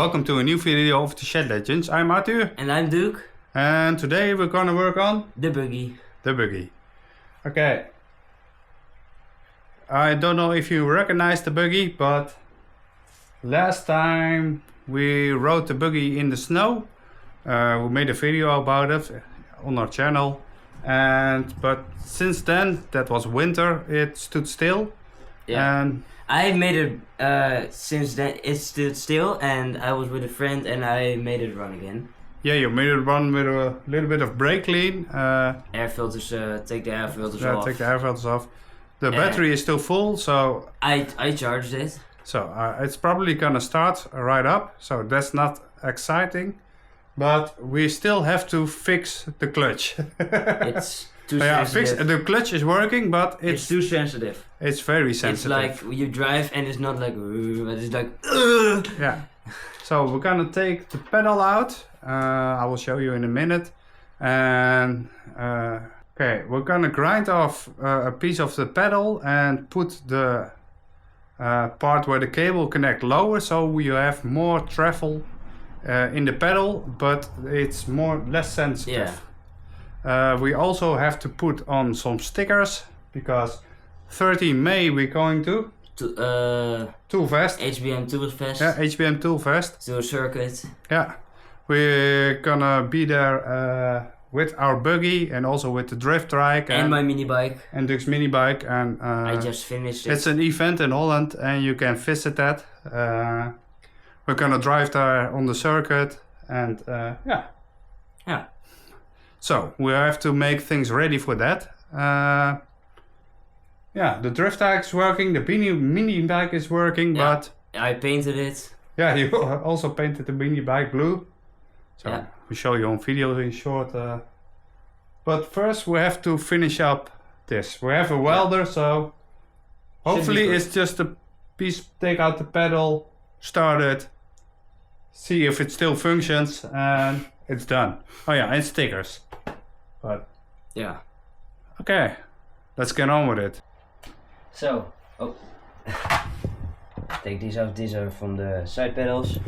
welcome to a new video of the Shed Legends. I'm Arthur. And I'm DUUK. And today we're gonna work on the Buggy. The Buggy. Okay. I don't know if you recognize the Buggy, but last time we rode the Buggy in the snow. We made a video about it on our channel. But since then, that was winter, it stood still. Yeah. And I made it since then. It stood still, and I was with a friend, and I made it run again. yeah, you made it run with a little bit of brake clean. Air filters, take the air filters yeah, off. take the air filters off. The battery is still full, so I charged it. So it's probably gonna start right up. So that's not exciting, but we still have to fix the clutch. It's too sensitive. The clutch is working, but it's too sensitive. It's very sensitive. It's like you drive and it's not like, but it's like. Yeah. So we're gonna take the pedal out. I will show you in a minute. And okay, we're gonna grind off a piece of the pedal and put the part where the cable connect lower, so you have more travel in the pedal, but it's less sensitive. Yeah. We also have to put on some stickers because 30 May we're going to Toolfest. HBM Toolfest. Yeah, HBM Toolfest. To a circuit. Yeah, we're gonna be there with our Buggy and also with the drift trike and my mini bike. And DUUK's mini bike. And I just finished it. It's an event in Holland and you can visit that. We're gonna drive there on the circuit and yeah. Yeah. So we have to make things ready for that. Yeah, the drift trike is working, the mini bike is working, yeah. but I painted it. Yeah, you also painted the mini bike blue. So yeah. We show you on video in short. But first we have to finish up this. We have a welder, so hopefully it's just a piece. Take out the pedal, start it, see if it still functions, and it's done. Oh yeah, and stickers. But yeah. Okay, let's get on with it. So, take these out. These are from the side pedals.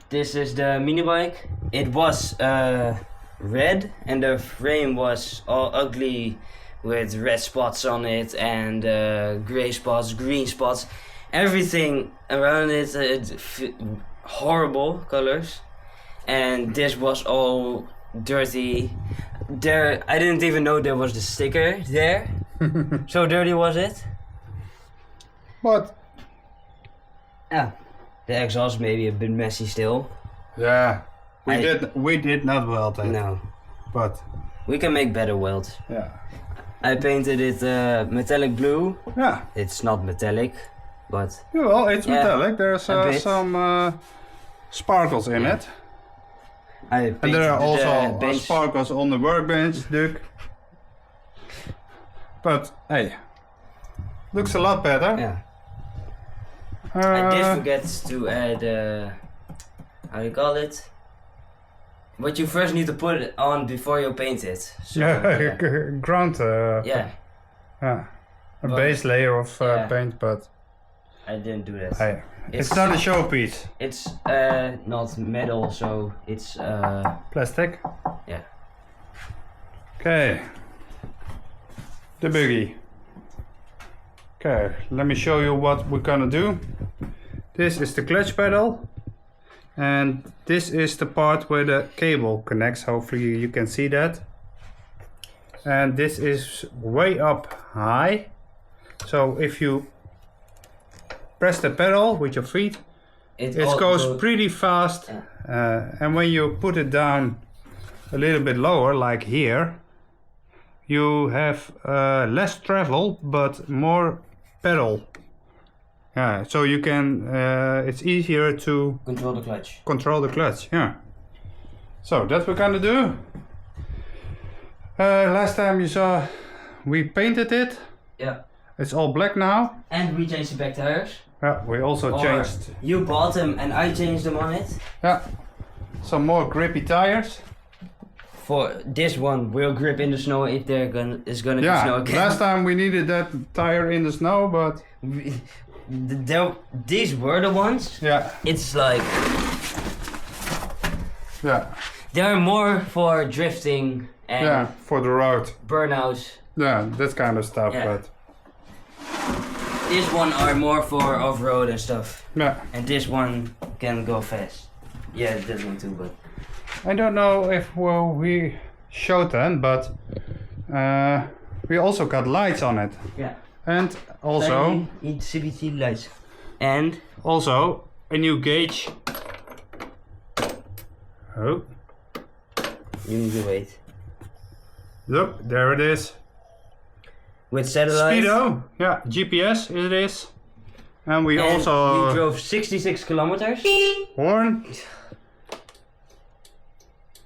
This is the mini bike. It was red and the frame was all ugly with red spots on it and gray spots, green spots. Everything around it, horrible colors. And this was all dirty. I didn't even know there was the sticker there. So dirty was it. But yeah. The exhaust maybe a bit messy still. Yeah, we did not weld it. No, but we can make better welds. Yeah, I painted it metallic blue. Yeah, it's not metallic, but yeah, well, it's metallic. There's some sparkles in it. And there are also sparkles on the workbench, DUUK. But hey, looks a lot better. Yeah. I did forget to add, how do you call it? What you first need to put it on before you paint it. So, yeah, ground. Yeah. Yeah. A base layer of paint, but I didn't do that. It's not a showpiece. It's not metal, so it's plastic. Yeah. Okay. The Buggy. Okay, let me show you what we're gonna do. This is the clutch pedal and this is the part where the cable connects. Hopefully you can see that. And this is way up high. So if you press the pedal with your feet, it goes pretty fast. And when you put it down a little bit lower, like here, you have less travel but more pedal. Yeah, so you can, it's easier to control the clutch. Control the clutch, yeah. So that's what we're gonna do. Last time you saw, we painted it. Yeah. It's all black now. And we changed the back tires. Yeah, we also changed. You bought them and I changed them on it. Yeah. Some more grippy tires. For this one will grip in the snow if it's gonna be snow again. Last time we needed that tire in the snow, but these were the ones. Yeah. It's like they're more for drifting and for the road. Burnouts. Yeah, that kind of stuff. Yeah. But this one are more for off-road and stuff. yeah. And this one can go fast. Yeah, this one too, but I don't know if we showed them, but we also got lights on it. yeah. And also CBT lights. And also a new gauge. Oh, you need to wait. look, there it is. With satellite. Speedo, yeah, GPS it is. And we also we drove 66 kilometers. horn.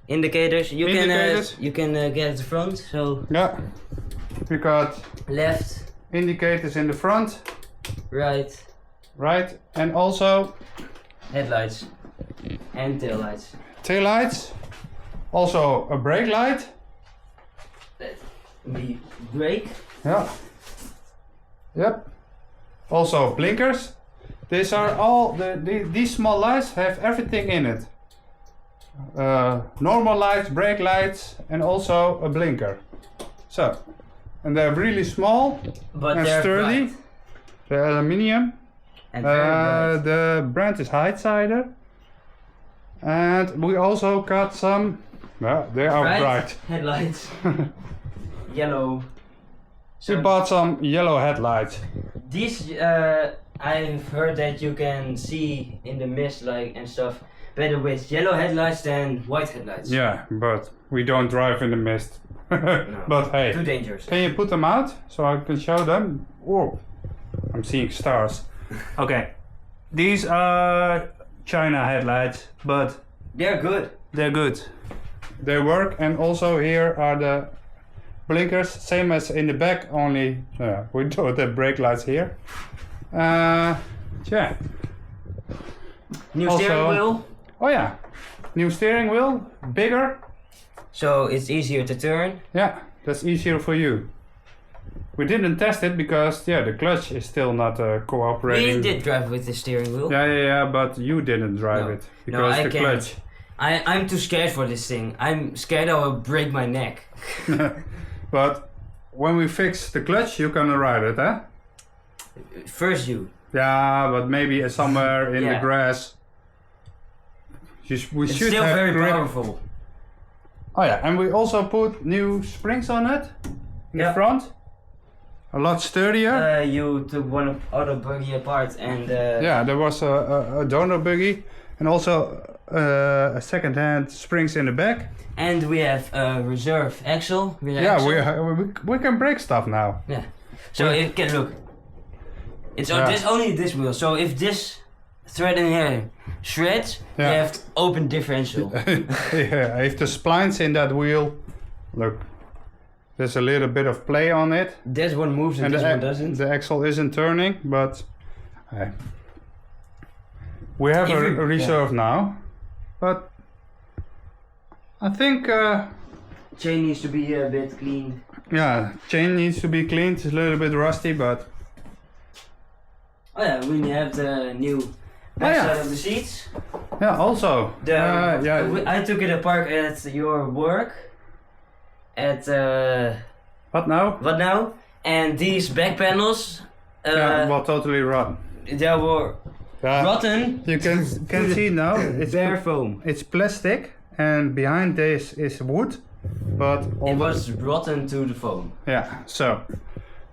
Indicators. You Indicators. can get at the front. So Yeah, we got left, indicators in the front, right, right, and also headlights, and taillights. taillights. Also a brake light. We brake. Yeah. Yep. Also blinkers. These are all these small lights have everything in it. Normal lights, brake lights, and also a blinker. So, and they're really small But and they're sturdy. bright. They're aluminium. And very bright. The brand is Heightsider. And we also got some. They are bright. Headlights. Yellow. We So bought some yellow headlights. these I've heard that you can see in the mist and stuff better with yellow headlights than white headlights. Yeah, but we don't drive in the mist. No. But hey, Too dangerous. can you put them out so I can show them? Whoa, I'm seeing stars. Okay, these are China headlights, but They're good. they're good. They work, and also here are the blinkers, same as in the back, only we don't have brake lights here. Yeah. New Also- steering wheel. Oh yeah, new steering wheel, bigger. So it's easier to turn. Yeah, that's easier for you. We didn't test it because the clutch is still not cooperating. We did drive with the steering wheel. Yeah, but you didn't drive No. it because I the can't. clutch. I'm too scared for this thing. I'm scared I will break my neck. But when we fix the clutch, you can ride it, huh? First you. Yeah, but maybe somewhere in the Yeah. grass. We It's should still have very grip. powerful. Oh yeah, and we also put new springs on it in the Yeah. front. A lot sturdier. You took one of Buggy apart and Yeah, there was a donor buggy and also a second-hand springs in the back. and we have a reserve axle. We can break stuff now. Yeah. So it can look. It's only this wheel. So if this thread in here shreds, you have to open differential. Yeah, if the splines in that wheel, look, there's a little bit of play on it. This one moves and this one doesn't. The axle isn't turning, but we have a reserve now. But I think Chain needs to be a bit cleaned. yeah, chain needs to be cleaned. It's a little bit rusty, but Oh yeah, we have the new backside of the seats. yeah, also I took it apart at your work. At What now? what now? And these back panels. Well, totally rotten. They were rotten. You can see now it's Bare foam. It's plastic, and behind this is wood, but It was rotten to the foam. yeah. So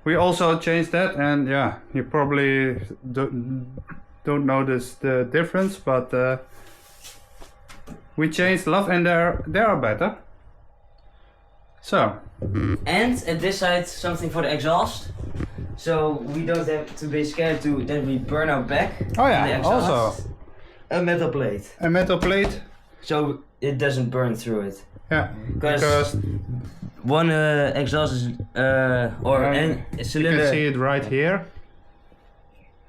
we also changed that, and you probably don't notice the difference, but we changed love, and they are better. So And at this side, something for the exhaust. So we don't have to be scared that we burn our back. oh the yeah, exhaust. also A metal plate. a metal plate. So it doesn't burn through it. Yeah, Because one exhaust is a you cylinder. can see it right here.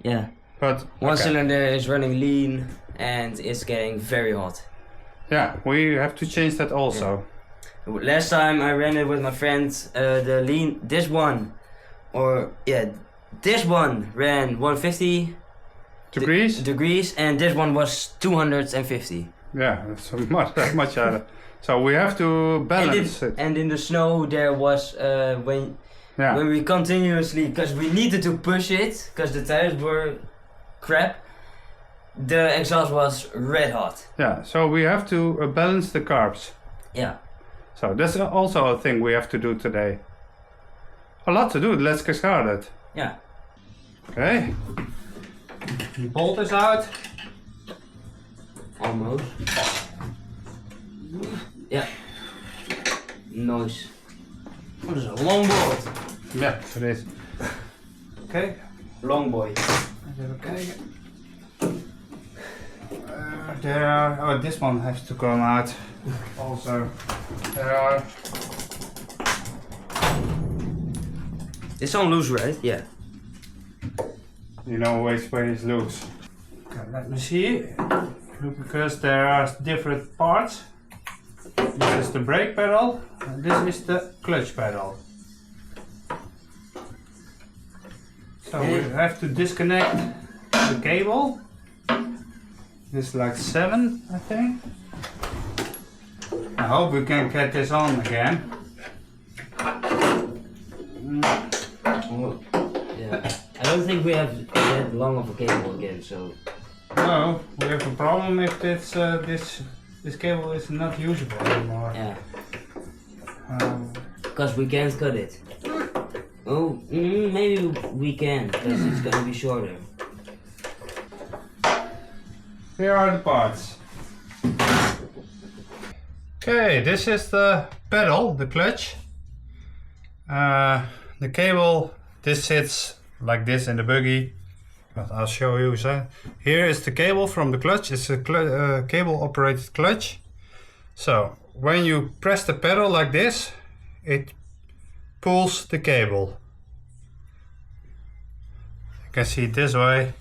Yeah. But One cylinder is running lean and it's getting very hot. Yeah, we have to change that also. Last time I ran it with my friend, this one, this one ran 150 degrees, and this one was 250. Yeah, that's much harder. So we have to balance it. And in the snow there was when we continuously, because we needed to push it because the tires were crap, the exhaust was red hot. Yeah, so we have to balance the carbs. Yeah. So that's also a thing we have to do today. A lot to do. Let's get started. Yeah. Okay. The bolt is out. Almost. Yeah. Nice. What is a long board? Yeah, it is. Okay. Long boy. Okay. There are. Oh, this one has to come out. Also, there are. It's on loose, right? Yeah. You know which way is loose. Okay, let me see. Because there are different parts. This is the brake pedal, and this is the clutch pedal. So we have to disconnect the cable. This is like 7, I think. I hope we can get this on again. Yeah. I don't think we have that long of a cable again, so. No, we have a problem if it's, this cable is not usable anymore. Yeah. Because we can't cut it. Oh, maybe we can, because it's gonna be shorter. Here are the parts. Okay, this is the pedal, the clutch. The cable, this sits like this in the buggy, but I'll show you. So here is the cable from the clutch. It's a cable operated clutch. So when you press the pedal like this, it pulls the cable. You can see it this way.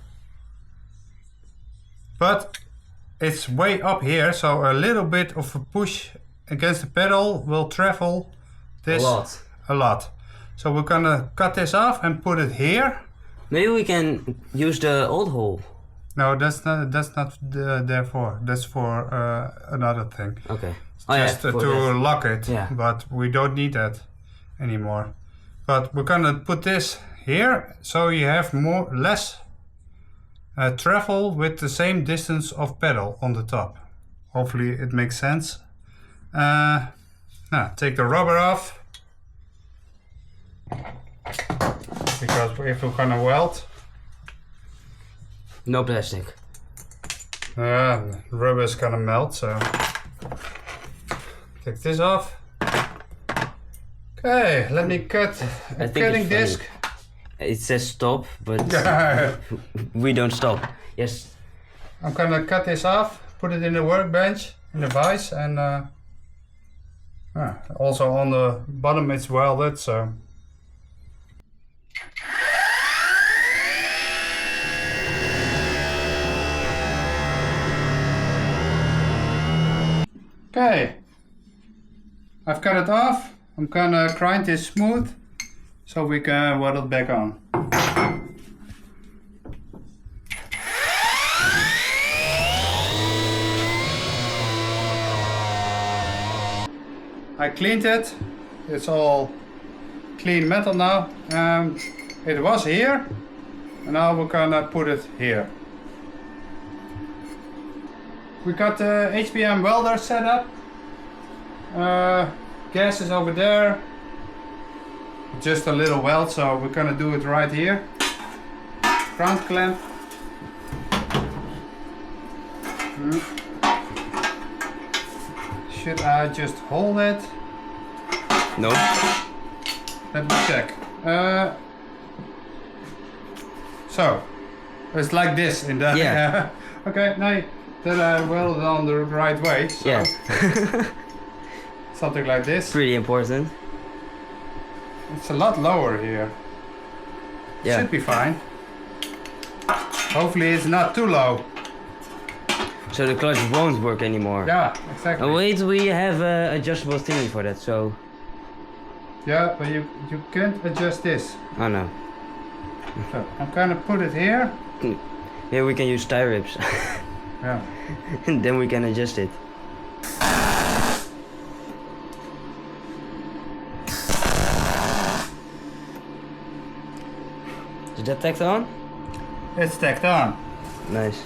But it's way up here, so a little bit of a push against the pedal will travel this a lot. So we're gonna cut this off and put it here. Maybe we can use the old hole. No, that's not there for. That's for another thing. Okay. Just to lock it. Yeah. But we don't need that anymore. But we're gonna put this here, so you have less travel with the same distance of pedal on the top. Hopefully it makes sense. Take the rubber off, because if we're gonna weld, no plastic. Rubber is gonna melt, so take this off. Okay, let me cut a cutting disc. It says stop, but we don't stop. Yes. I'm gonna cut this off, put it in the workbench, in the vise, and also on the bottom it's welded, so. Okay, I've cut it off. I'm gonna grind this smooth so we can weld it back on. I cleaned it. It's all clean metal now. It was here, and now we're gonna put it here. We got the HPM welder set up. Gas is over there. Just a little weld, so we're gonna do it right here. Ground clamp. Should I just hold it? No. Let me check. So it's like this in the. Yeah. Okay, now that I welded on the right way. So yeah. Something like this. Pretty important. It's a lot lower here. Yeah. Should be fine. Hopefully it's not too low. So the clutch won't work anymore. Yeah, exactly. Oh, wait, we have adjustable thingy for that, so. Yeah, but you can't adjust this. Oh no. So I'm gonna put it here. Here we can use tie rips. Yeah. And then we can adjust it. Is that tacked on? It's tacked on. Nice.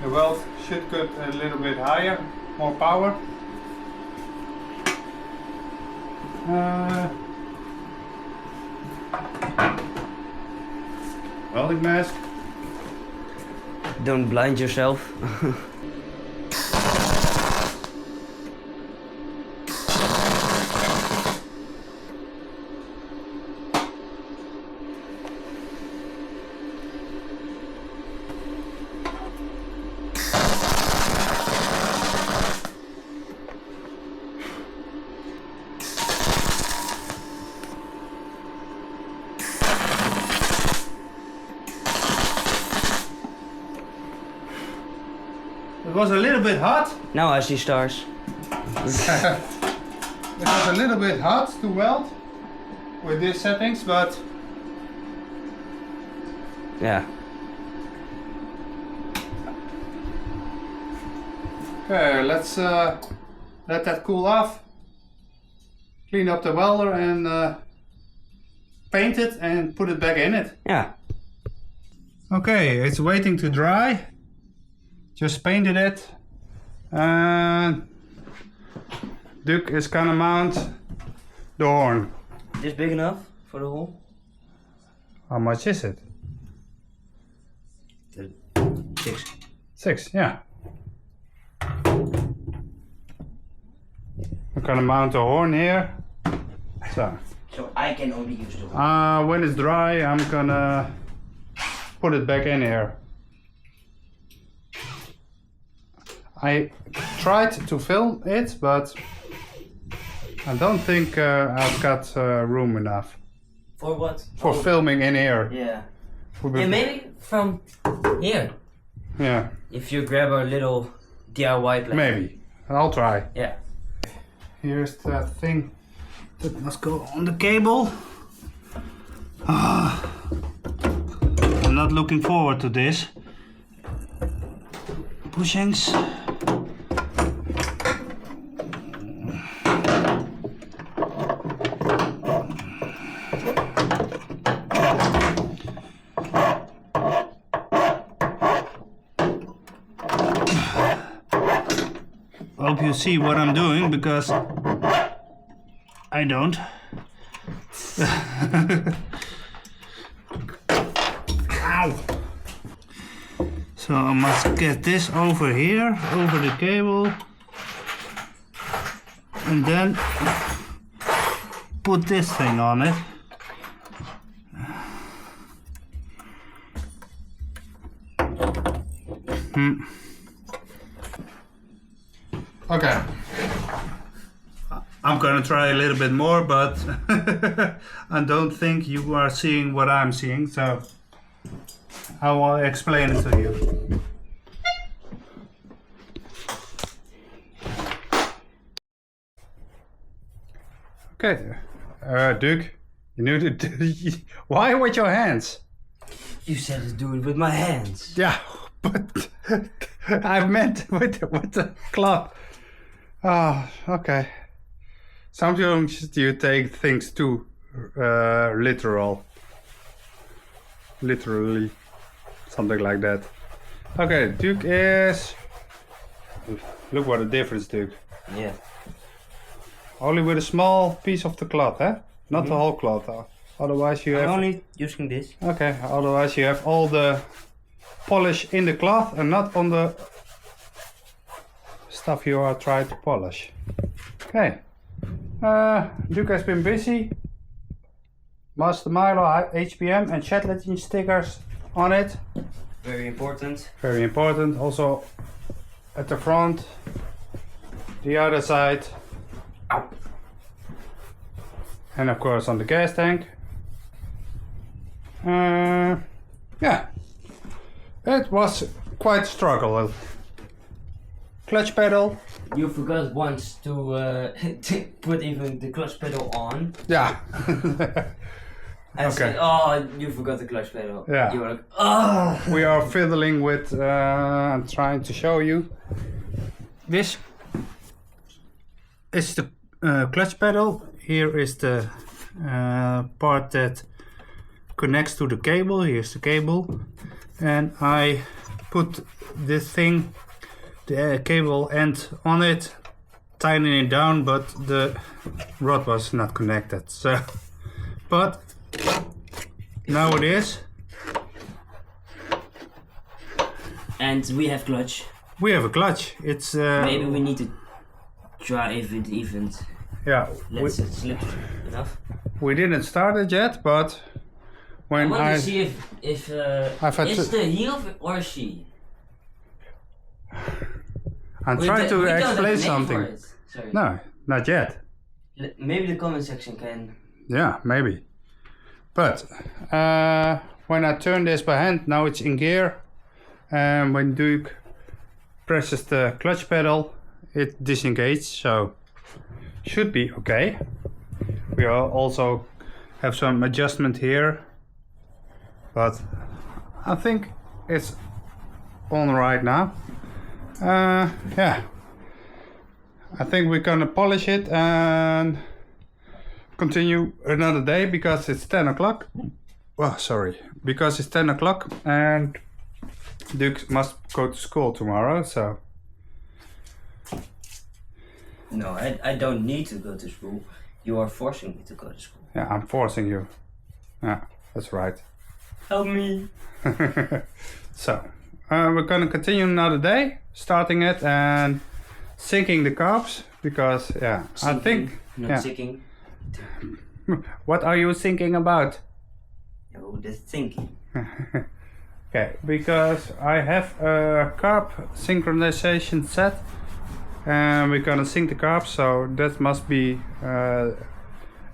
The weld should get a little bit higher, more power. Welding mask. Don't blind yourself. It was a little bit hot. Now I see stars. It was a little bit hot to weld with these settings, but Yeah. okay, let's let that cool off. Clean up the welder and paint it and put it back in it. Yeah. Okay, it's waiting to dry. Just painted it. And DUUK is gonna mount the horn. This big enough for the hole? How much is it? 6. 6, yeah. I'm gonna mount the horn here. So I can only use the hole. when it's dry, I'm gonna put it back in here. I tried to film it, but I don't think I've got room enough For what? for filming in here. Yeah. Would be- Yeah, maybe from here. Yeah, If you grab a little DIY plan. maybe. I'll try. Yeah. Here's the thing that must go on the cable. I'm not looking forward to this. Bushings. Hope you see what I'm doing, because I don't. Ow! So I must get this over here, over the cable, and then put this thing on it. Okay. I'm gonna try a little bit more, but I don't think you are seeing what I'm seeing, so I will explain it to you. Okay, DUUK, you need to do. Why with your hands? You said to do it with my hands. Yeah, but I meant with the cloth. Oh, okay. Sometimes you take things too literally, something like that. Okay, DUUK is. Look what a difference, DUUK. Yeah. Only with a small piece of the cloth, eh? Not the whole cloth. Otherwise you have. I'm only using this. Okay, otherwise you have all the polish in the cloth and not on the stuff you are trying to polish. Okay. DUUK has been busy. Master Milo, HPM and chat legend stickers on it. Very important. Very important. Also at the front, the other side. Ow. And of course on the gas tank. Yeah, it was quite a struggle. Clutch pedal. You forgot once to put even the clutch pedal on. Yeah. I Okay. said, oh, you forgot the clutch pedal. Yeah. You were like, oh. We are fiddling with, I'm trying to show you. This is the clutch pedal. Here is the part that connects to the cable. Here's the cable. And I put this thing, the cable end on it, tightening it down, but the rod was not connected. So, but now it is. And we have clutch. We have a clutch. It's Maybe we need to try if it even lets it slip enough. we didn't start it yet, but I when want to see if I've had it's to- the heel or she. I'm trying to We don't have a explain name something. for it. Sorry. No, not yet. Maybe the comment section can. Yeah, maybe. But when I turn this by hand, now it's in gear. And when DUUK presses the clutch pedal, it disengages, so should be okay. We also have some adjustment here, but I think it's on right now. Yeah, I think we're gonna polish it and continue another day because it's 10 o'clock. Well, sorry, because it's 10 o'clock and DUUK must go to school tomorrow, so. No, I don't need to go to school. You are forcing me to go to school. Yeah, I'm forcing you. Yeah, that's right. Help me. So, we're gonna continue another day, starting it and sinking the carbs because, yeah, I think. Not Yeah. sinking. What are you thinking about? No, the thinking. Okay, because I have a carb synchronization set and we're gonna sync the carbs, so that must be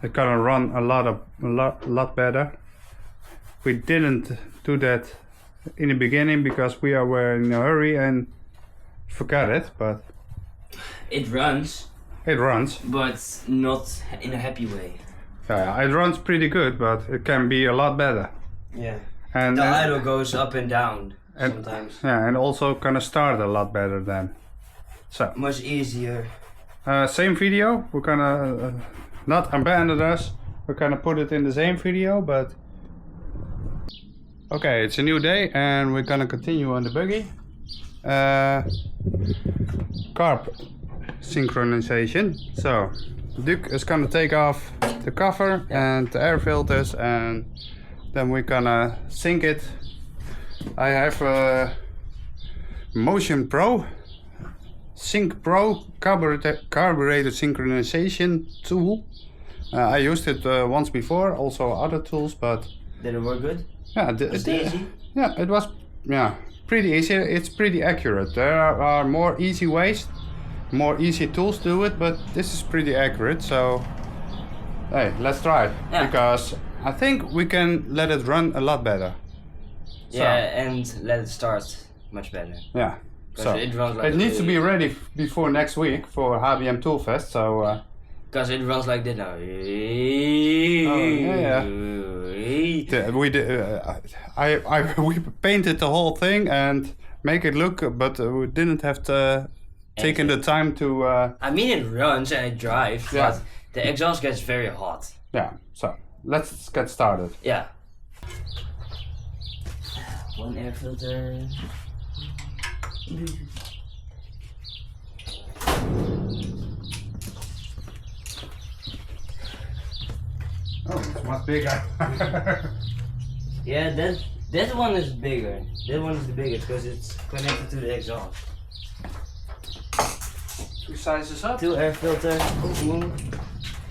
it's gonna run a lot better. We didn't do that in the beginning because we were in a hurry and forgot it, but It runs, it runs. but not in a happy way. Yeah, it runs pretty good, but it can be a lot better. Yeah. And The idle goes up and down and- sometimes. yeah, and also gonna start a lot better then. So. Much easier. Same video, we're gonna not abandon us, we're gonna put it in the same video, but okay, it's a new day and we're gonna continue on the buggy. Carb synchronization. So DUUK is gonna take off the cover and the air filters and then we're gonna sync it. I have a Motion Pro SyncPro carburetor synchronization tool. I used it once before, also other tools, but Did it work good? yeah, Was it easy? yeah, it was pretty easy. It's pretty accurate. There are more easy ways, more easy tools to do it, but this is pretty accurate. So hey, let's try it because I think we can let it run a lot better. So, Yeah, and let it start much better. yeah. So It runs like it needs to be ready before next week for HBM Toolfest. So Because it runs like this now. Oh, yeah. we did. We painted the whole thing and make it look, but we didn't have to taken the time to. I mean, it runs and it drives, Yeah. but the exhaust gets very hot. Yeah. So let's get started. Yeah. One air filter. Oh, it's much bigger. Yeah, that one is bigger. That one is the biggest because it's connected to the exhaust. 2 sizes up. 2 air filter. Boom.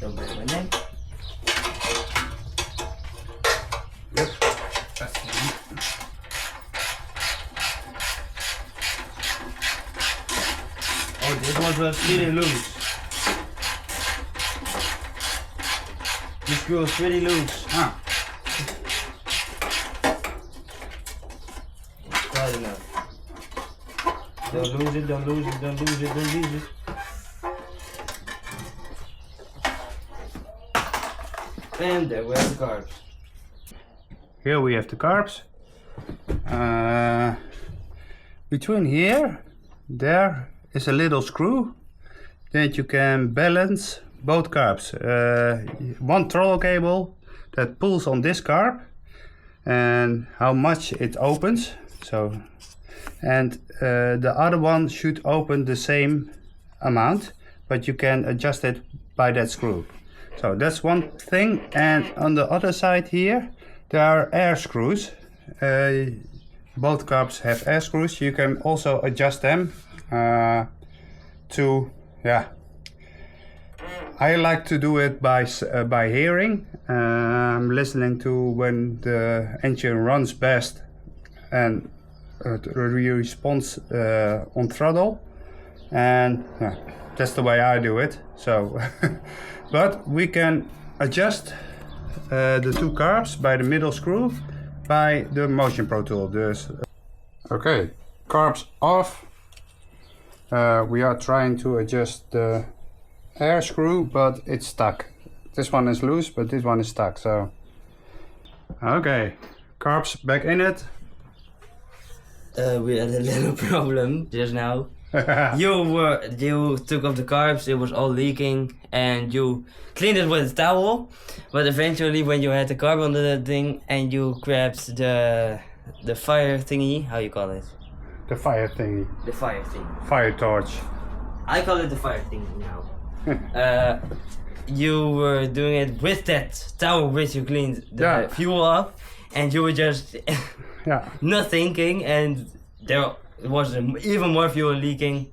Don't break my neck. Yep. That's the one. Oh, this one was pretty loose. This screw is pretty loose. Ah. Quite enough. Don't lose it, don't lose it, don't lose it, don't lose it. And there were the carbs. here we have the carbs. Between here, there is a little screw that you can balance both carbs. One throttle cable that pulls on this carb and how much it opens. So, and the other one should open the same amount, but you can adjust it by that screw. So that's one thing. And on the other side here, there are air screws. Both carbs have air screws. You can also adjust them to, yeah. I like to do it by hearing. I'm listening to when the engine runs best and responds on throttle, and that's the way I do it. So, but we can adjust the two carbs by the middle screw by the Motion Pro tool. Okay, carbs off. We are trying to adjust the air screw, but it's stuck. This one is loose, but this one is stuck. So, okay, carbs back in it. We had a little problem just now. You took off the carbs, it was all leaking, and you cleaned it with a towel. But eventually, when you had the carb under the thing, and you grabbed the fire thingy, how you call it? The fire thingy. The fire thing. Fire torch. I call it the fire thing now. You were doing it with that towel which you cleaned the fuel off, and you were just not thinking, and there was even more fuel leaking,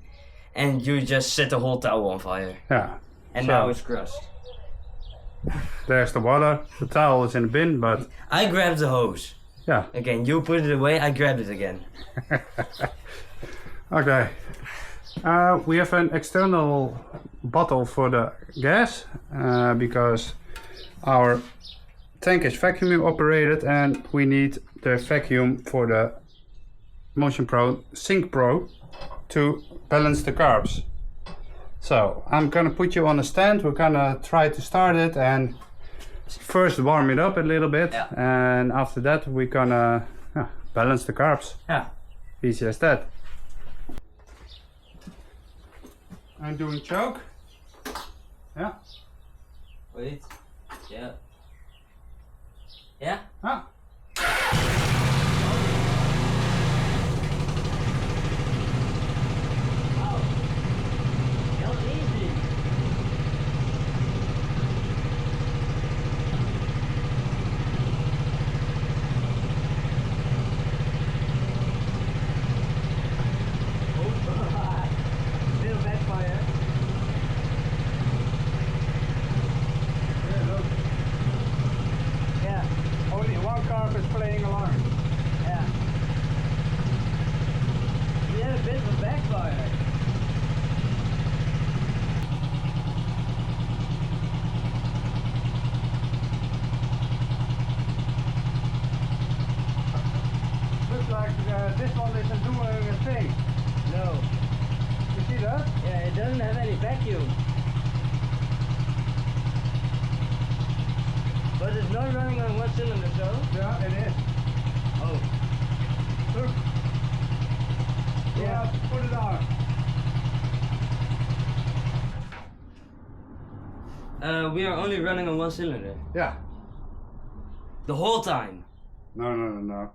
and you just set the whole towel on fire. Yeah. And now it's crushed. There's the water. The towel is in the bin, but I grabbed the hose. Yeah. Again, you put it away, I grabbed it again. Okay. We have an external bottle for the gas because our tank is vacuum operated, and we need the vacuum for the Motion Pro SyncPro to balance the carbs. So I'm gonna put you on a stand. We're gonna try to start it and first warm it up a little bit, and after that we're gonna balance the carbs. Yeah. Easy as that. I'm doing choke. Yeah. Wait. Yeah. Yeah? Ah. This one isn't doing a thing. No. You see that? Yeah, it doesn't have any vacuum. But it's not running on one cylinder, so? Yeah, it is. Oh. Look. Yeah, put it on. We are only running on one cylinder. Yeah. The whole time. No.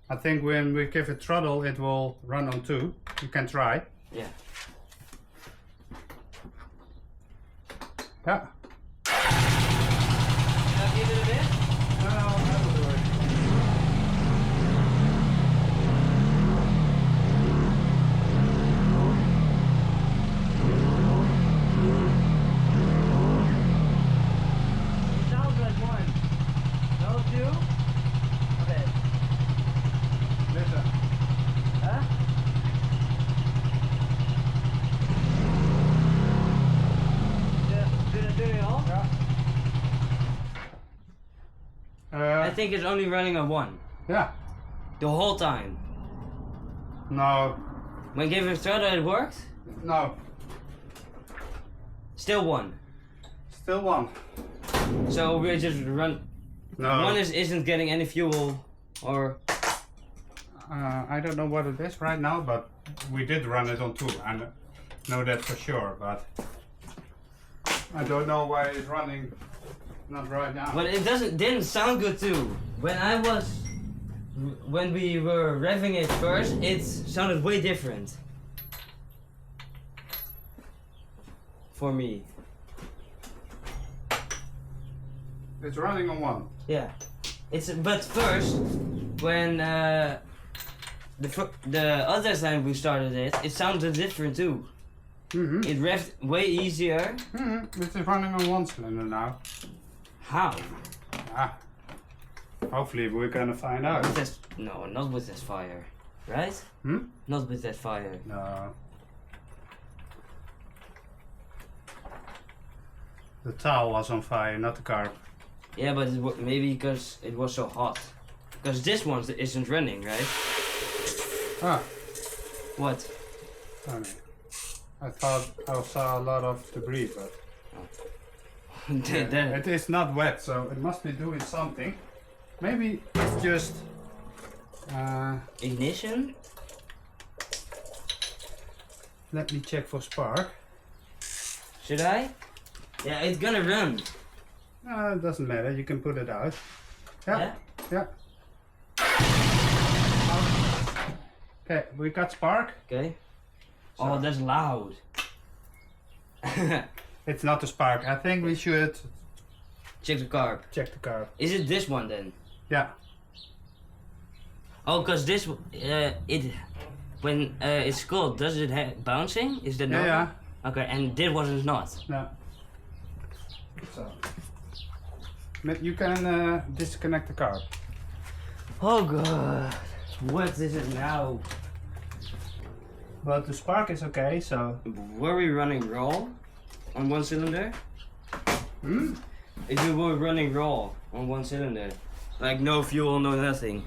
I think when we give it throttle, it will run on two. You can try. Yeah. Yeah. Can I give it a bit? No, I will do it. It sounds like one. No, two? Okay. Listen. Huh? Did it do it all? Yeah. I think it's only running on one. Yeah. The whole time. No. When I gave it throttle, it worked? No. Still one. Still one. So we just run. No. One isn't getting any fuel, or I don't know what it is right now, but we did run it on 2, and know that for sure. But I don't know why it's running not right now. but it didn't sound good too. When we were revving it first, it sounded way different. For me. It's running on 1. Yeah. But first, when the other time we started it sounded different too. It revved way easier. It's running on 1 cylinder now. How? Ah. Hopefully we're gonna find out. No, not with this fire, right? Not with that fire. No. The towel was on fire, not the carb. Yeah, but maybe because it was so hot. Because this one isn't running, right? Ah. What? Funny. I thought I saw a lot of debris, but it is not wet, so it must be doing something. Maybe it's just ignition. Let me check for spark. Should I? Yeah, it's gonna run. No, it doesn't matter. You can put it out. Yeah. Yeah. Okay, we got spark. Okay. So Oh, that's loud. it's not the spark. I think we should check the carb. Check the carb. Is it this one then? Yeah. Oh, cause this when it's cold, does it have bouncing? Is that normal? Yeah. Okay, and this one is not. No. So you can disconnect the carb. Oh god, what is it now? But the spark is okay, so. Were we running raw on 1 cylinder? If we were running raw on 1 cylinder, like no fuel, no nothing,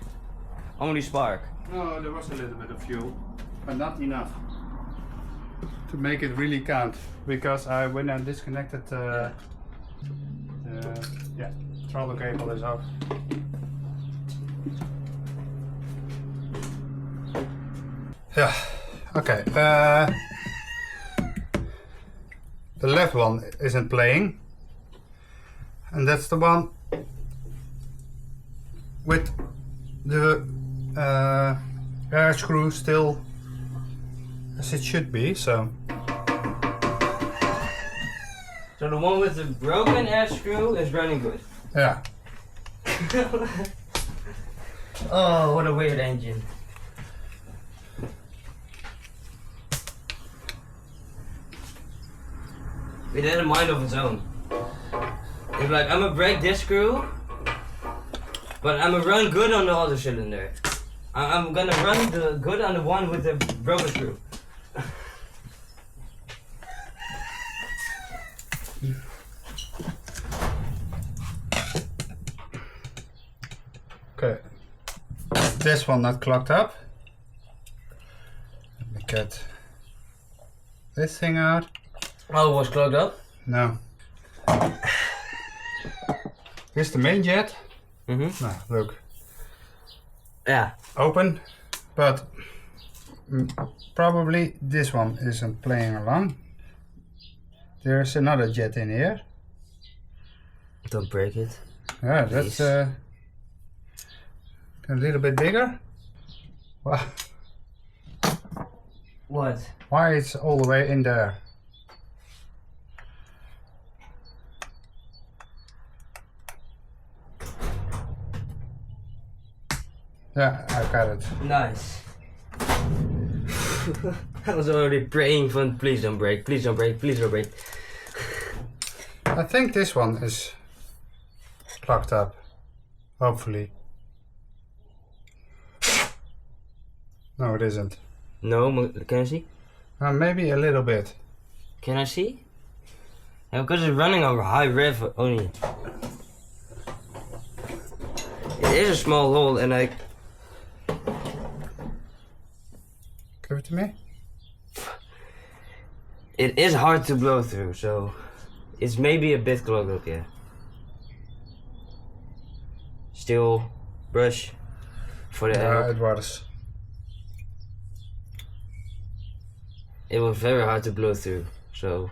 only spark. No, there was a little bit of fuel, but not enough to make it really count. Because when I disconnected yeah, throttle cable is off. Yeah. Okay. The left one isn't playing, and that's the one with the air screw still as it should be. So the one with the broken air screw is running good. yeah. Oh, what a weird engine. It had a mind of its own. It's like, I'm gonna break this screw, but I'm gonna run good on the other cylinder. I'm gonna run good on the one with the broken screw. Okay. This one not clogged up. Let me get this thing out. Oh, it was clogged up? No. Here's the main jet. No, look. Yeah. Open, but probably this one isn't playing along. There's another jet in here. Don't break it. Yeah, that's a little bit bigger. Wow. What? Why it's all the way in there? Yeah, I got it. Nice. I was already praying for please don't break, please don't break, please don't break. I think this one is clogged up. Hopefully. No, it isn't. No, can I see? Maybe a little bit. Can I see? Yeah, because it's running on high rev only. It is a small hole and I... Give it to me. It is hard to blow through, so... It's maybe a bit clogged up, yeah. steel brush for the air. It was. It was very hard to blow through, so.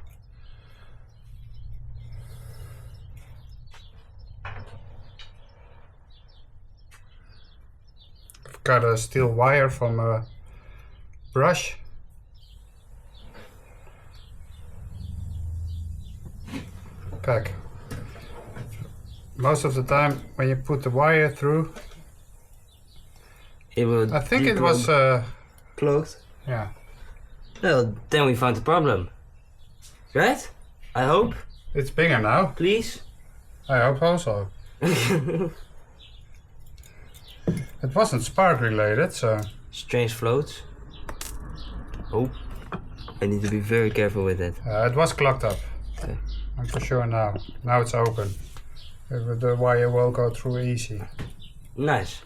I've got a steel wire from a brush. Pack. Most of the time when you put the wire through, It will. I think it was closed. yeah. Well, then we found the problem. Right? I hope. It's bigger now. Please. I hope also. It wasn't spark related, so. Strange floats. Oh. I need to be very careful with it. It was clogged up. Okay. I'm for sure now. Now it's open. The wire will go through easy. Nice.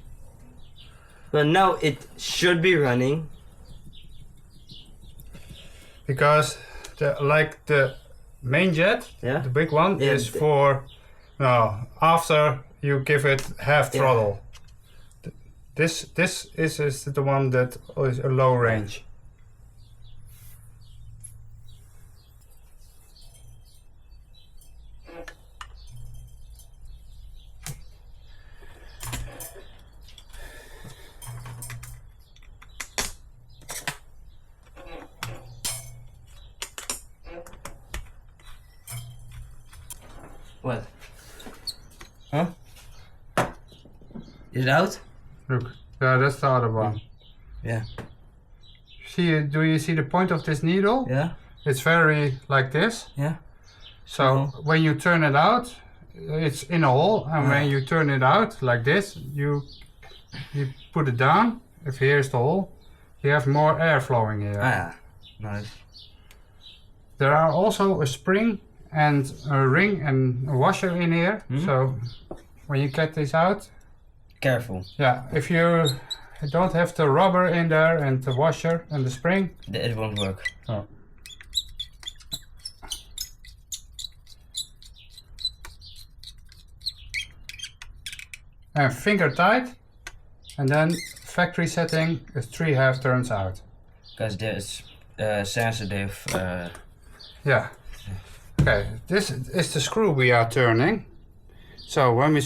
Well, now it should be running. Because the main jet, Yeah. the big one, Yeah, is for after you give it half throttle. This is the one that is a low range. What? Huh? Is it out? Look, yeah, that's the other one. Yeah. Do you see the point of this needle? Yeah. It's very like this. Yeah. So when you turn it out, it's in a hole, and when you turn it out like this, you put it down. If here's the hole, you have more air flowing here. Ah, nice. There are also a spring and a ring and a washer in here. So when you get this out, Careful. yeah, if you don't have the rubber in there and the washer and the spring, It won't work. oh. And finger tight, and then factory setting is 3 half turns out. Because there's sensitive. Yeah. Okay, this is the screw we are turning. So when we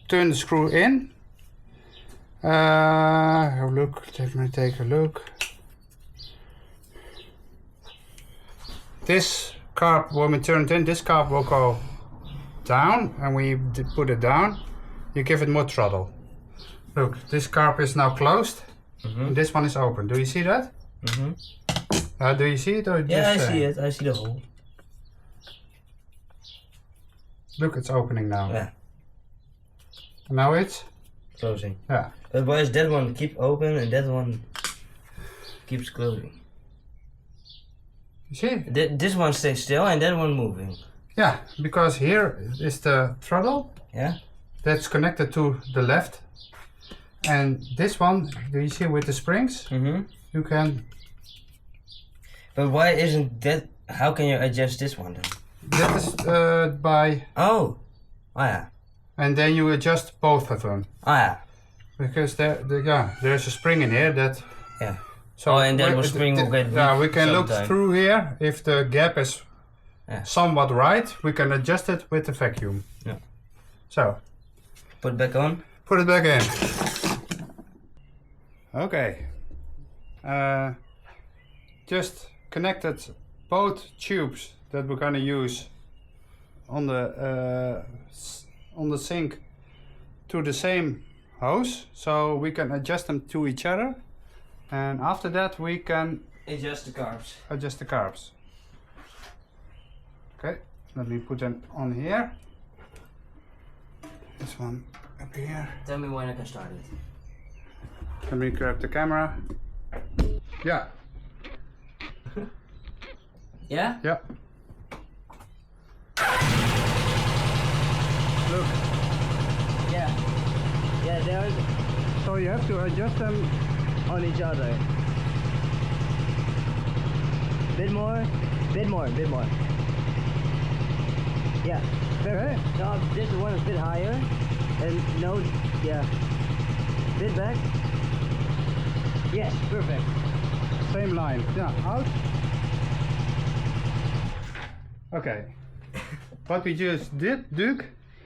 turn the screw in, look, let me take a look. This carb, when we turn it in, this carb will go down, and we put it down. You give it more throttle. Look, this carb is now closed, and this one is open. Do you see that? Do you see it? Or Yeah, just, I see it. I see the hole. Look, it's opening now. Yeah. And now it's? Closing. Yeah. Otherwise, that one keep open and that one keeps closing. You see? This one stays still and that one moving. Yeah, because here is the throttle. Yeah. That's connected to the left. And this one, do you see with the springs? You can... But why isn't that... How can you adjust this one then? That is by... Oh yeah. And then you adjust both of them. Oh yeah. Because there's a spring in here that... Yeah. So and then the spring will get weak we can look sometime. through here. If the gap is somewhat right, we can adjust it with the vacuum. Yeah. So... Put it back on. Put it back in. Okay. Just connected both tubes that we're gonna use on the sink to the same hose, so we can adjust them to each other, and after that we can Adjust the carbs. adjust the carbs. Okay, let me put them on here. This one up here. Tell me when I can start it. Let me grab the camera. Yeah. Yeah? Yeah. Look. Yeah. Yeah, there. So you have to adjust them. On each other. Bit more. Bit more. Bit more. Yeah. Perfect. So this one is a bit higher. And no, yeah. Bit back. Yes, perfect. Same line. Yeah, out. Okay. What we just did, DUUK.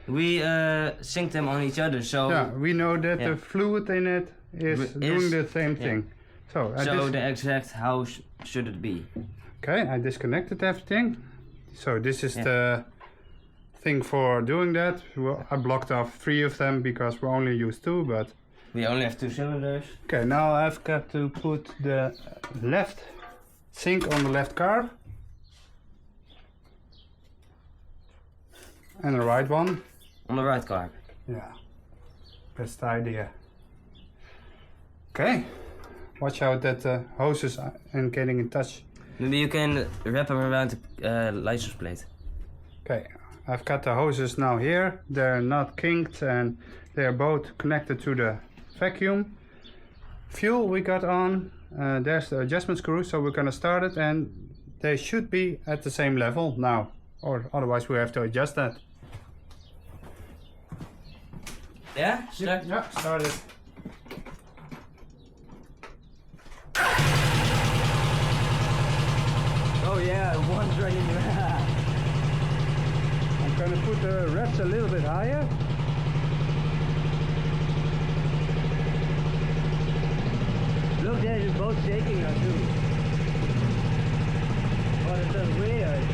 We synced them on each other, so Yeah, we know that yeah. the fluid in it is doing the same thing. So, the exact how should it be? okay, I disconnected everything. So this is the thing for doing that. Well, I blocked off 3 of them because we only use 2, but We only have 2 cylinders. okay, now I've got to put the left sink on the left carb and the right one. On the right carb. Yeah, that's the idea. Okay, watch out that the hoses aren't getting in touch. Maybe you can wrap them around the license plate. Okay, I've got the hoses now here. They're not kinked and they're both connected to the vacuum. Fuel we got on. There's the adjustment screw, so we're gonna start it and they should be at the same level now, or otherwise we have to adjust that. Yeah? Start? Yeah, start it. Oh yeah, one's running around. I'm gonna put the revs a little bit higher. Look, they're both shaking now too. Oh, that's so weird.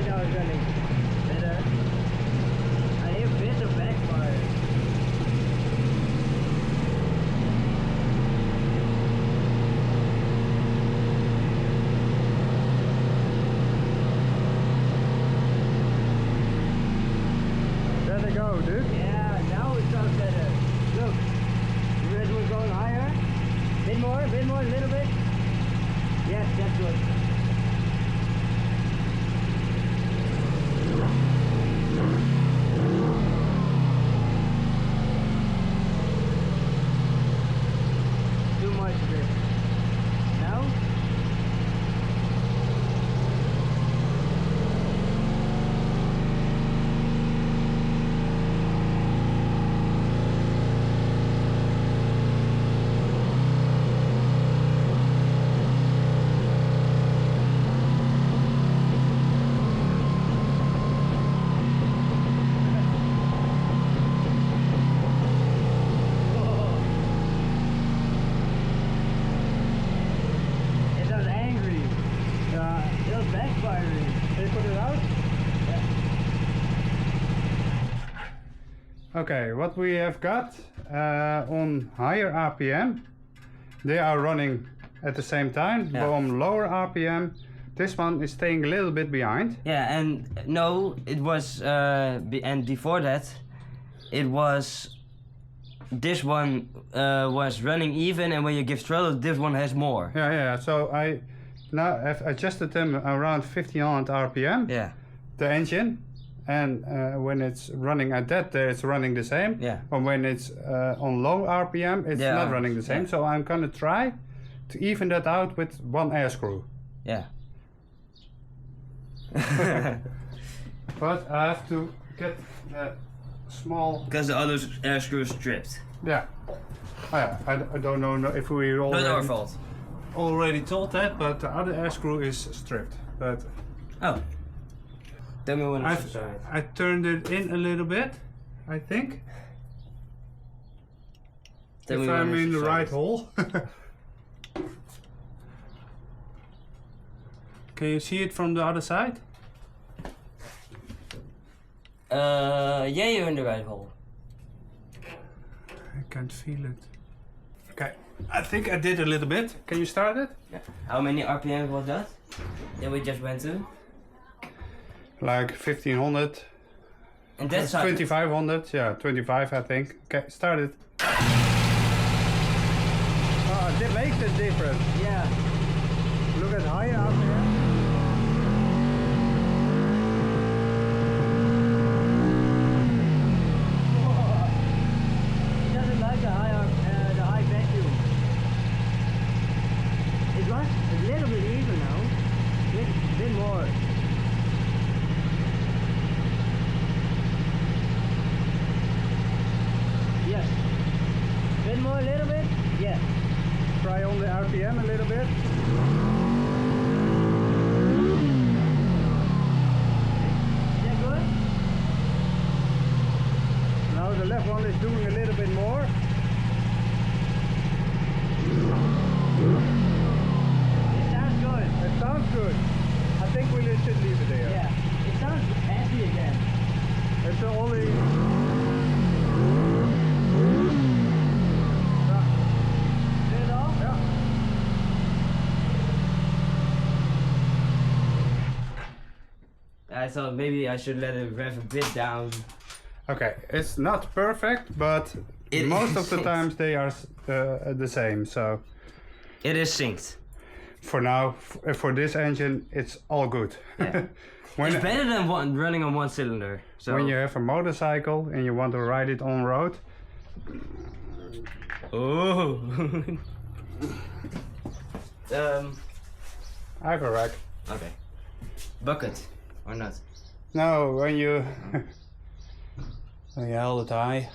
Now it's running better. I hear a bit of backfire. There they go, dude. Yeah, now it sounds better. Look, the red one's going higher. Bit more, a little bit. Yes, that's good. Too much grip. Now? It sounds angry. It was backfiring. Can you put it out? Okay, what we have got on higher RPM, they are running at the same time, but on lower RPM, this one is staying a little bit behind. Yeah, and no, it was, and before that, it was, this one was running even, and when you give throttle, this one has more. Yeah, so I now have adjusted them around 1500 RPM, the engine, and when it's running at that, it's running the same. Yeah. But when it's on low RPM, it's not running the same. Yeah. So I'm gonna try to even that out with one air screw. Yeah. But I have to get the small. Because the other air screw is stripped. Yeah. Oh, yeah. I don't know if we Not our fault. already told that, but the other air screw is stripped. But Oh. Tell me when it's I turned it in a little bit, I think. Tell me If when I'm it's in the right decided. hole. Can you see it from the other side? Yeah, you're in the right hole. I can't feel it. Okay, I think I did a little bit. Can you start it? Yeah. How many RPM was that? That we just went to? Like 1500. And that's 2500, yeah, 25 I think. Okay, start it. That makes a difference. Yeah. Look at higher up there. go a little bit? Yeah. Try on the RPM a little bit. Yeah, good. Now the left one is doing a little bit more. It sounds good. It sounds good. I think we should leave it there. Yeah. It sounds heavy again. It's only... Turn it off? Yeah. I thought maybe I should let it rev a bit down. Okay, it's not perfect, but It most of is the synced. times they are the same. So It is synced. for now, for this engine, it's all good. Yeah. when, It's better than running on one cylinder. So when you have a motorcycle and you want to ride it on road, oh. I have a rack. Okay. Bucket or not? No, when you when you hold it high,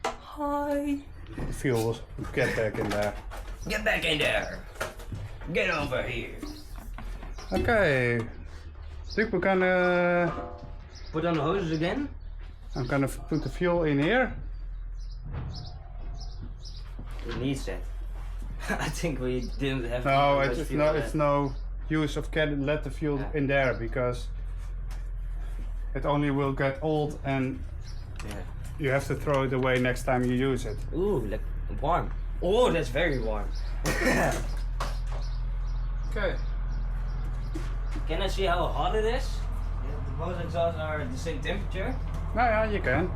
Hi. the fuel will get back in there. Get back in there. Get over here. Okay, I think we're gonna. Put on the hoses again. I'm gonna put the fuel in here. It needs that. I think we didn't have. No, much it's fuel no, left. it's no use of let the fuel Yeah. in there because it only will get old and Yeah. you have to throw it away next time you use it. Ooh, like warm. Oh, that's very warm. Okay. Can I see how hot it is? Yeah, the both exhausts are the same temperature. Nou ja, you can.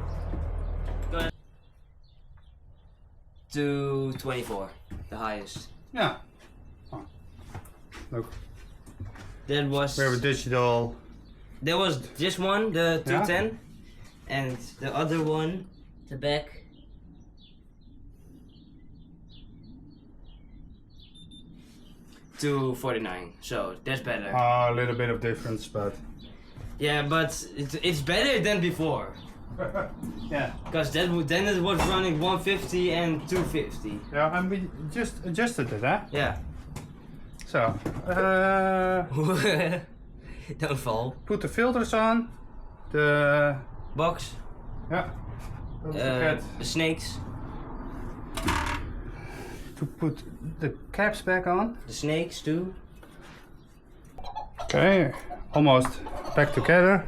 To 24, the highest. Yeah. Oh. Look, That was. we have a digital. There was this one, the Yeah. 210, and the other one, the back. To 49, so that's better. A little bit of difference, but Yeah, but it's better than before. yeah. Because then it was running 150 and 250. Yeah, and we just adjusted it, huh? Yeah. So, Don't fall. put the filters on. The Box, yeah. Don't forget the snakes, to put the caps back on. the snakes too. Okay, almost back together.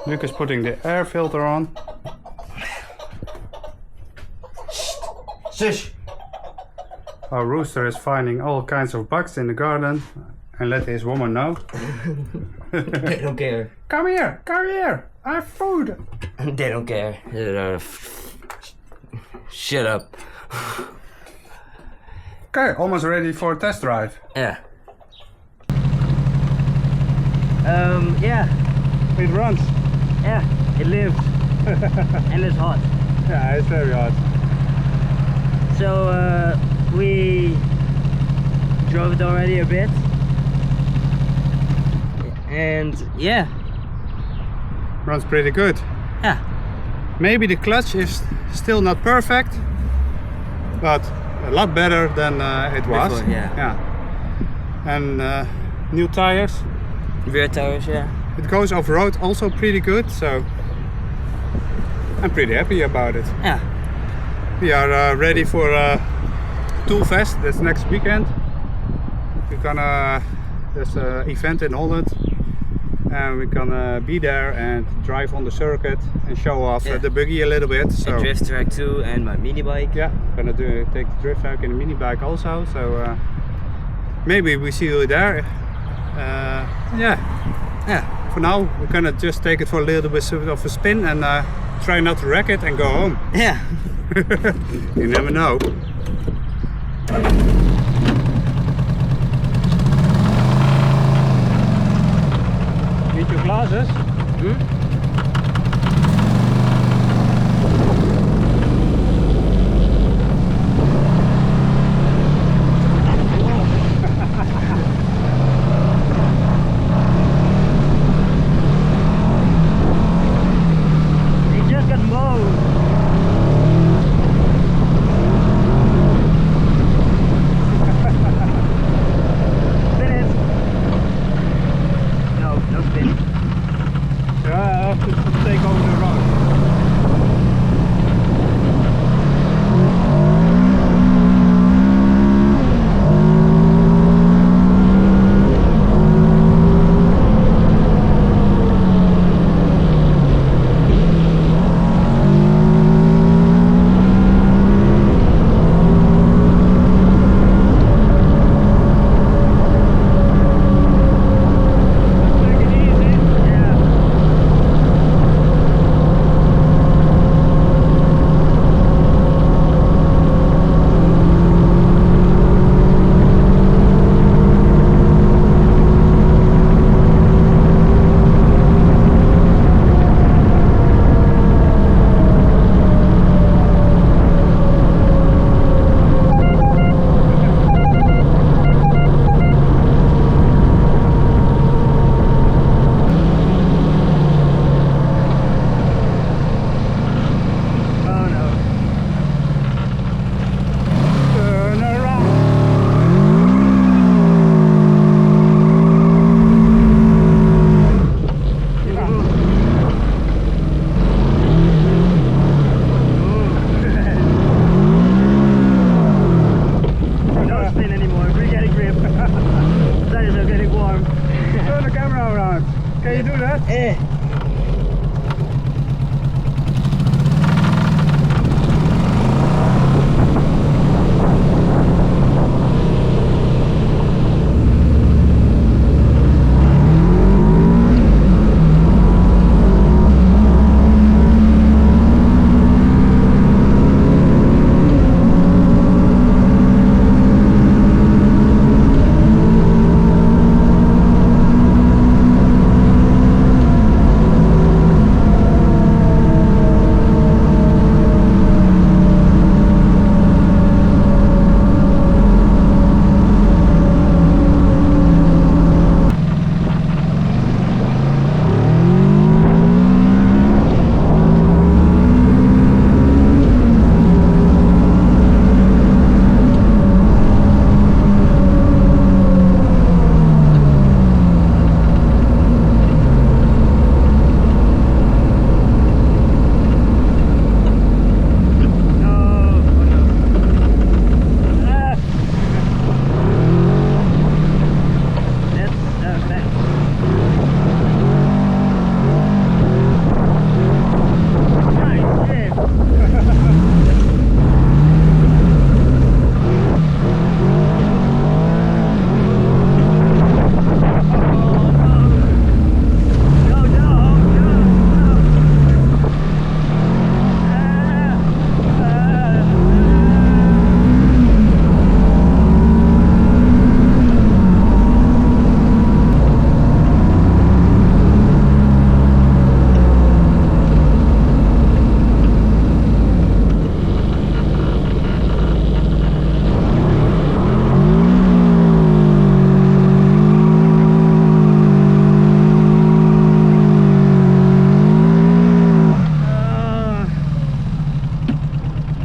Luke is putting the air filter on. Shush! Our rooster is finding all kinds of bugs in the garden and let his woman know. They don't care. Come here, I have food. They don't care. Shut up. Okay, almost ready for a test drive. Yeah. Yeah, It runs. yeah, it lives. And it's hot. Yeah, it's very hot. So we drove it already a bit. And yeah, Runs pretty good. yeah. Maybe the clutch is still not perfect, but a lot better than it was. Before, yeah. And new tires. Rear tires, yeah. It goes off-road also pretty good, so I'm pretty happy about it. Yeah. We are ready for Tool Fest. That's next weekend. There's an event in Holland, and we're gonna be there and drive on the circuit and show off Yeah. the buggy a little bit. So A drift track too, and my mini bike. yeah, gonna take the drift track and the mini bike also. So maybe we see you there. Yeah. For now, we're gonna just take it for a little bit of a spin and try not to wreck it and go home. Yeah. You never know. Need your glasses? He just got mowed.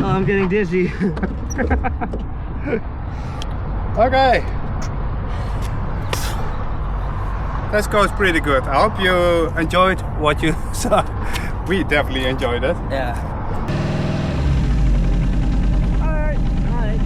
Oh, I'm getting dizzy. Okay. That goes pretty good. I hope you enjoyed what you saw. We definitely enjoyed it. Yeah. Alright. Alright.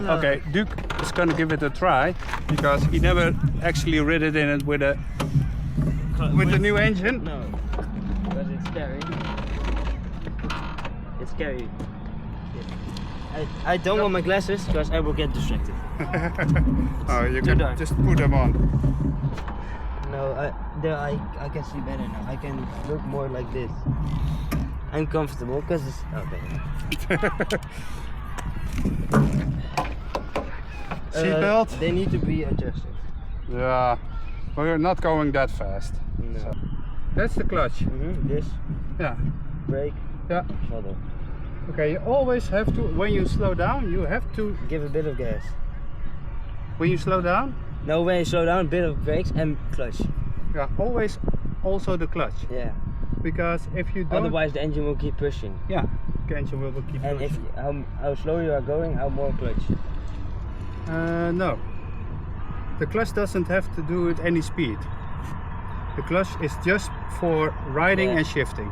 Okay, DUUK is gonna give it a try because he never actually rid it in it with the new engine. No, because it's scary. It's scary. I don't want my glasses because I will get distracted. Oh, you Too can dark. just put them on. No, I can see better now. I can look more like this. I'm comfortable because it's okay. Seatbelt? They need to be adjusted. Yeah, we're not going that fast. No. So, that's the clutch. This, Yeah, brake, yeah. throttle. Okay, you always have to, when you slow down, you have to, Give a bit of gas. when you slow down, No, when you slow down, a bit of brakes and clutch. yeah, always also the clutch. Yeah. Because if you don't, Otherwise, the engine will keep pushing. yeah, the engine will keep And pushing. if how slow you are going, how more clutch. No, the clutch doesn't have to do with any speed. The clutch is just for riding Yeah. and shifting.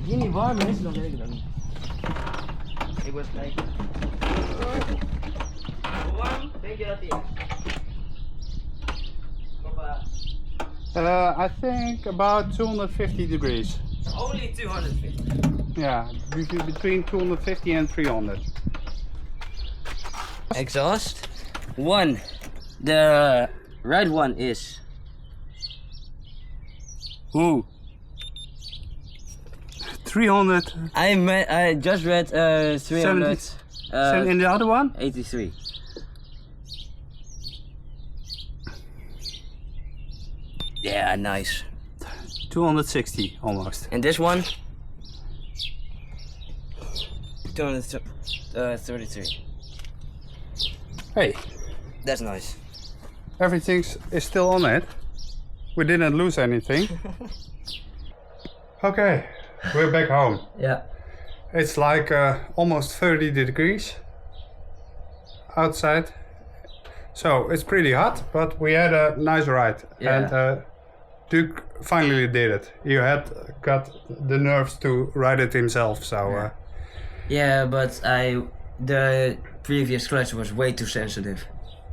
hier niet warm is, dan weet ik het niet. Ik word kijken. Hoe warm denk je dat hij is? Papa. I think about 250 degrees. Only 250. Yeah, between 250 and 300. Exhaust. One. The right one is. Ooh. 300. I just read 300. In the other one? 83. Yeah, nice. 260 almost. And this one? 233. Hey, That's nice. everything is still on it. We didn't lose anything. Okay, we're back home. Yeah. It's like almost 30 degrees outside. So it's pretty hot, but we had a nice ride. Yeah. And DUUK finally did it. He had got the nerves to ride it himself, so... Yeah, but the previous clutch was way too sensitive.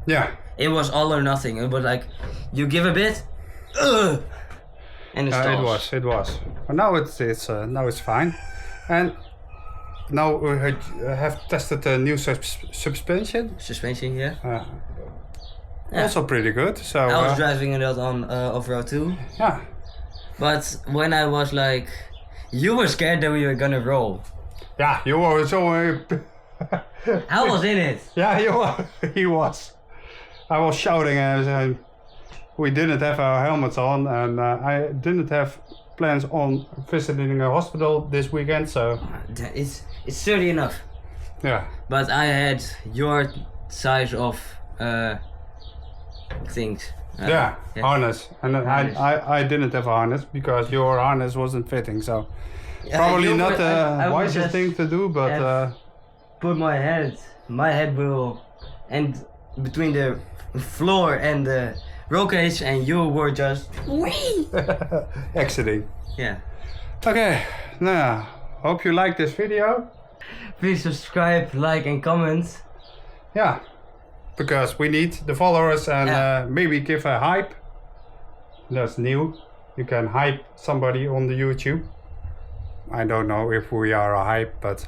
yeah. It was all or nothing. It was like, you give a bit, and it stalls. It was. But now it's fine. And now we have tested the new suspension. Suspension, yeah. Yeah. Also pretty good. So I was driving it out on Offroad too. yeah. But when I was like, you were scared that we were gonna roll. Yeah, you were so... I was in it. Yeah, he was. I was shouting and we didn't have our helmets on, and I didn't have plans on visiting a hospital this weekend, so... It's sturdy enough. Yeah. But I had your size of things. Yeah, harness. And Harness. I didn't have a harness because your harness wasn't fitting, so... Yeah, Probably you not would- the I would wisest just thing to do, but... have put my head will and between the floor and the roll cage, and you were just wee. exiting. Yeah. Okay, now, hope you like this video. Please subscribe, like and comment. Yeah, because we need the followers, and Yeah. maybe give a hype. That's new. You can hype somebody on the YouTube. I don't know if we are a hype, but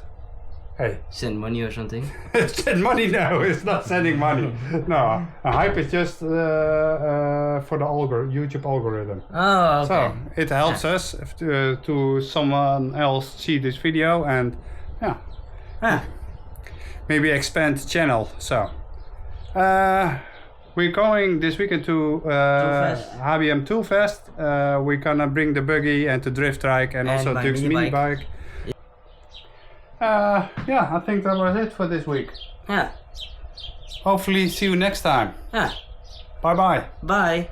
hey. Send money or something. Send money? No, it's not sending money. No, a hype is just for the YouTube algorithm. Oh, okay. So it helps us to someone else see this video, and yeah, maybe expand the channel. So we're going this weekend to HBM Toolfest. We're gonna bring the buggy and the drift trike, and also my DUUK's mini bike. Yeah, I think that was it for this week. Yeah. Hopefully see you next time. Yeah. Bye bye. Bye.